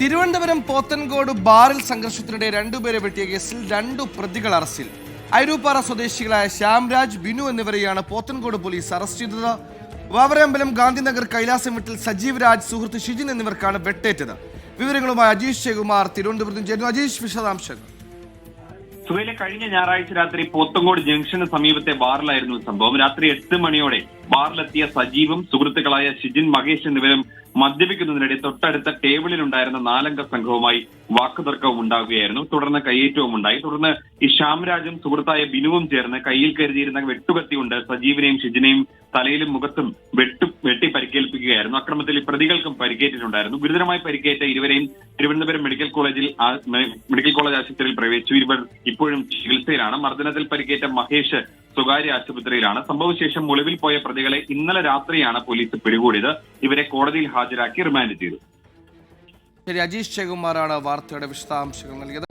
തിരുവനന്തപുരം പോത്തൻകോട് ബാറിൽ സംഘർഷത്തിനിടെ രണ്ടുപേരെ വെട്ടിയ കേസിൽ 2 പ്രതികൾ അറസ്റ്റിൽ. ഐരൂപ്പാറ സ്വദേശികളായ ശ്യാംരാജ്, ബിനു എന്നിവരെയാണ് പോത്തൻകോട് പോലീസ് അറസ്റ്റ് ചെയ്തത്. വാവരമ്പലം, ഗാന്ധിനഗർ, കൈലാസം വീട്ടിൽ സജീവ് രാജ്, സുഹൃത്ത് ഷിജിൻ എന്നിവർക്കാണ് വെട്ടേറ്റത്. വിവരങ്ങളുമായി അജീഷ് ജയകുമാർ തിരുവനന്തപുരത്ത് ചേരുന്നു. അജീഷ്, വിശദാംശങ്ങൾ. സുഹേലെ, കഴിഞ്ഞ ഞായറാഴ്ച രാത്രി പോത്തങ്കോട് ജംഗ്ഷന് സമീപത്തെ ബാറിലായിരുന്നു സംഭവം. രാത്രി 8 മണിയോടെ ബാറിലെത്തിയ സജീവും സുഹൃത്തുക്കളായ ഷിജിൻ, മഹേഷ് എന്നിവരും മദ്യപിക്കുന്നതിനിടെ തൊട്ടടുത്ത ടേബിളിലുണ്ടായിരുന്ന 4 അംഗ സംഘവുമായി വാക്കുതർക്കവും ഉണ്ടാവുകയായിരുന്നു. തുടർന്ന് കയ്യേറ്റവും ഉണ്ടായി. തുടർന്ന് ഈ ശ്യാംരാജും സുഹൃത്തായ ബിനുവും ചേർന്ന് കയ്യിൽ കരുതിയിരുന്ന വെട്ടുകത്തി കൊണ്ട് സജീവിനെയും ഷിജിനെയും തലയിലും മുഖത്തും വെട്ടി പരിക്കേൽപ്പിക്കുകയായിരുന്നു. അക്രമത്തിൽ ഈ പ്രതികൾക്കും പരിക്കേറ്റിട്ടുണ്ടായിരുന്നു. ഗുരുതരമായി പരിക്കേറ്റ ഇരുവരെയും തിരുവനന്തപുരം മെഡിക്കൽ കോളേജ് ആശുപത്രിയിൽ പ്രവേശിച്ചു. ഇവർ ഇപ്പോഴും ചികിത്സയിലാണ്. മർദ്ദനത്തിൽ പരിക്കേറ്റ മഹേഷ് സ്വകാര്യ ആശുപത്രിയിലാണ്. സംഭവശേഷം ഒളിവിൽ പോയ പ്രതികളെ ഇന്നലെ രാത്രിയാണ് പോലീസ് പിടികൂടിയത്. ഇവരെ കോടതിയിൽ ഹാജരാക്കി റിമാൻഡ് ചെയ്തു. ശരി, അജീഷ് ജയകുമാറാണ് വാർത്തയുടെ വിശദാംശങ്ങൾ നൽകിയത്.